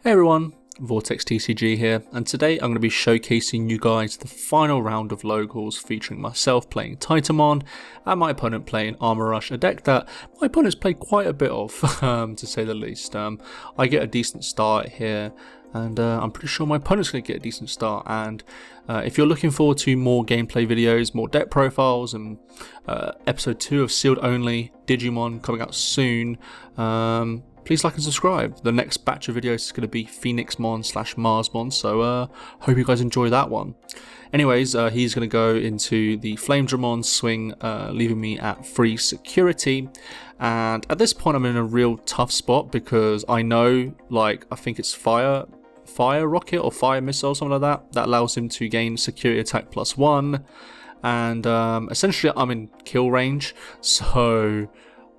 Hey everyone, Vortex TCG here, and today I'm going to be showcasing you guys the final round of locals featuring myself playing Titamon and my opponent playing Armor Rush, a deck that my opponent's played quite a bit of, to say the least. I get a decent start here, and I'm pretty sure my opponent's going to get a decent start. And if you're looking forward to more gameplay videos, more deck profiles, and episode 2 of Sealed Only Digimon coming out soon, please like and subscribe. The next batch of videos is going to be Phoenixmon/Marsmon, so hope you guys enjoy that one. Anyways, he's going to go into the Flamedramon swing, leaving me at free security. And at this point I'm in a real tough spot because I know, like, I think it's Fire Rocket or Fire Missile, something like that allows him to gain security attack +1. And essentially I'm in kill range, so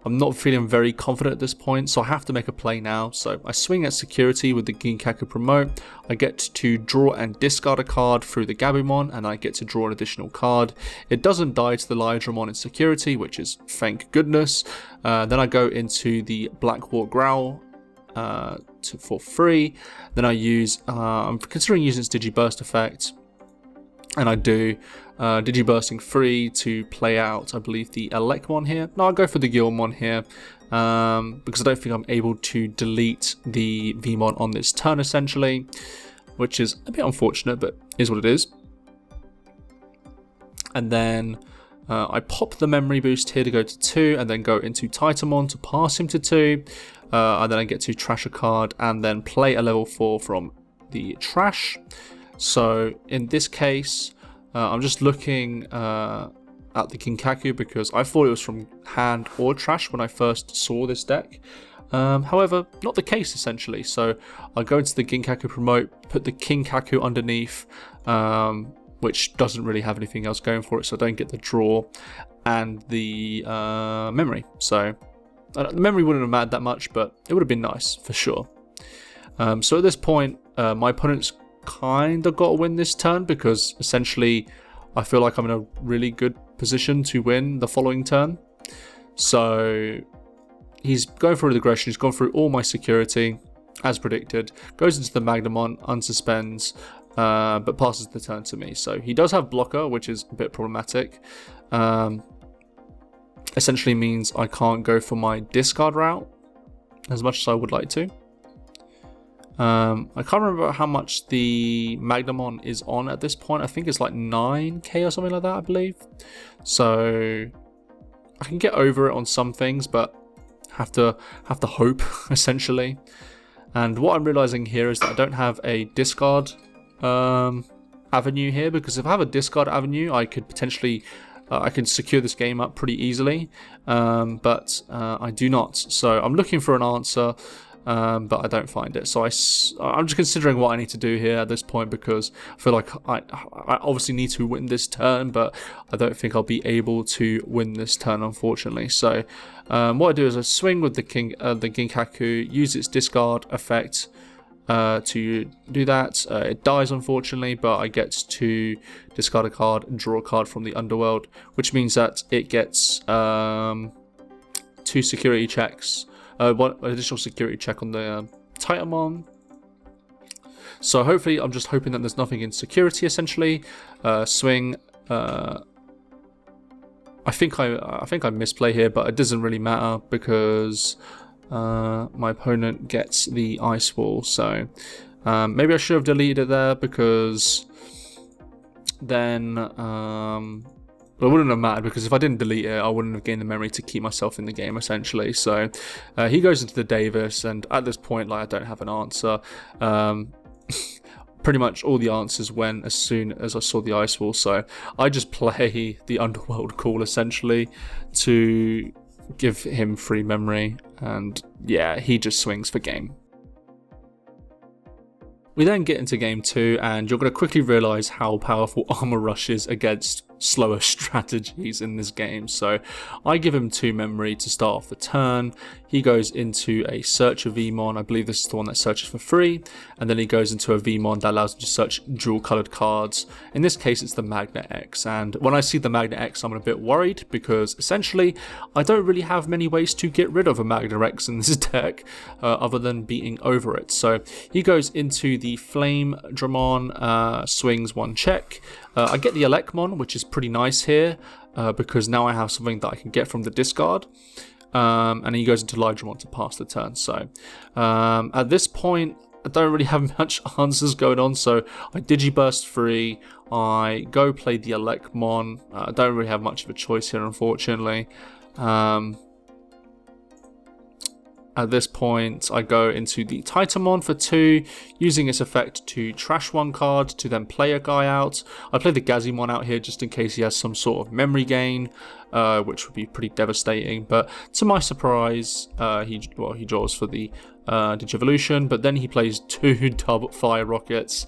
I'm not feeling very confident at this point, so I have to make a play now. So I swing at security with the Ginkaku promote. I get to draw and discard a card through the Gabumon, and I get to draw an additional card. It doesn't die to the Lydramon in security, which is thank goodness. Then I go into the Blackwort Growl for free. Then I use, I'm considering using its Digiburst effect, and I do Digibursting free to play out, I believe, the Elecmon here. No, I'll go for the Gilmon here, because I don't think I'm able to delete the Vmon on this turn, essentially, which is a bit unfortunate, but is what it is. And then I pop the memory boost here to go to 2, and then go into Titamon to pass him to 2, and then I get to trash a card, and then play a level 4 from the trash. So in this case, I'm just looking at the Ginkaku because I thought it was from hand or trash when I first saw this deck. However, not the case essentially. So I go into the Ginkaku promote, put the Ginkaku underneath, which doesn't really have anything else going for it, so I don't get the draw and the memory. So the memory wouldn't have mattered that much, but it would have been nice for sure. So at this point, my opponent's kind of got to win this turn because essentially I feel like I'm in a really good position to win the following turn. So he's going through the aggression, he's gone through all my security as predicted, goes into the Magnamon, unsuspends, but passes the turn to me. So he does have blocker, which is a bit problematic. Essentially means I can't go for my discard route as much as I would like to. I can't remember how much the Magnamon is on at this point. I think it's like 9k or something like that, I believe. So I can get over it on some things, but have to hope essentially. And what I'm realizing here is that I don't have a discard avenue here, because if I have a discard avenue, I could potentially I can secure this game up pretty easily, but I do not. So I'm looking for an answer. But I don't find it, so I'm just considering what I need to do here at this point, because I feel like I obviously need to win this turn, but I don't think I'll be able to win this turn, unfortunately. So what I do is I swing with the Ginkaku, use its discard effect to do that. It dies, unfortunately, but I get to discard a card and draw a card from the Underworld, which means that it gets 2 security checks. One additional security check on the Titamon. So hopefully, I'm just hoping that there's nothing in security essentially. Swing. I think I misplay here, but it doesn't really matter because my opponent gets the Ice Wall. So maybe I should have deleted it there, because then but it wouldn't have mattered, because if I didn't delete it, I wouldn't have gained the memory to keep myself in the game, essentially. So he goes into the Davis, and at this point, like, I don't have an answer. Pretty much all the answers went as soon as I saw the Ice Wall, so I just play the Underworld Call, essentially, to give him free memory, and yeah, he just swings for game. We then get into game 2, and you're going to quickly realise how powerful Armor Rush is against slower strategies in this game. So I give him 2 memory to start off the turn. He goes into a search of VMon. I believe this is the one that searches for free, and then he goes into a VMon that allows him to search dual colored cards. In this case, it's the Magnet X, and when I see the Magnet X, I'm a bit worried because essentially I don't really have many ways to get rid of a Magnet X in this deck other than beating over it. So he goes into the Flame Dramon, swings 1 check. I get the Elecmon, which is pretty nice here because now I have something that I can get from the discard. And he goes into Ligdramon to pass the turn. So at this point, I don't really have much answers going on. So I Digiburst free. I go play the Elecmon. I don't really have much of a choice here, unfortunately. At this point, I go into the Titamon for 2, using its effect to trash 1 card to then play a guy out. I play the Gazimon out here just in case he has some sort of memory gain, which would be pretty devastating. But to my surprise, he draws for the Digivolution, but then he plays 2 double fire rockets,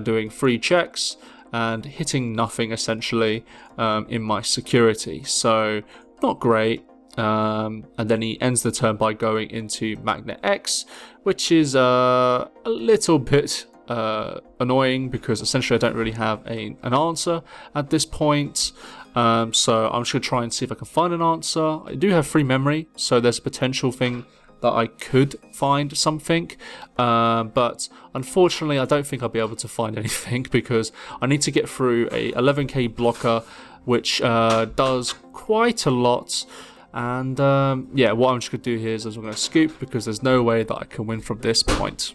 doing 3 checks and hitting nothing essentially in my security. So not great. And then he ends the turn by going into Magnet X, which is a little bit annoying because essentially I don't really have an answer at this point. So I'm just going to try and see if I can find an answer. I do have free memory, so there's a potential thing that I could find something, but unfortunately I don't think I'll be able to find anything because I need to get through a 11k blocker, which does quite a lot. And yeah, what I'm just going to do here is I'm going to scoop because there's no way that I can win from this point.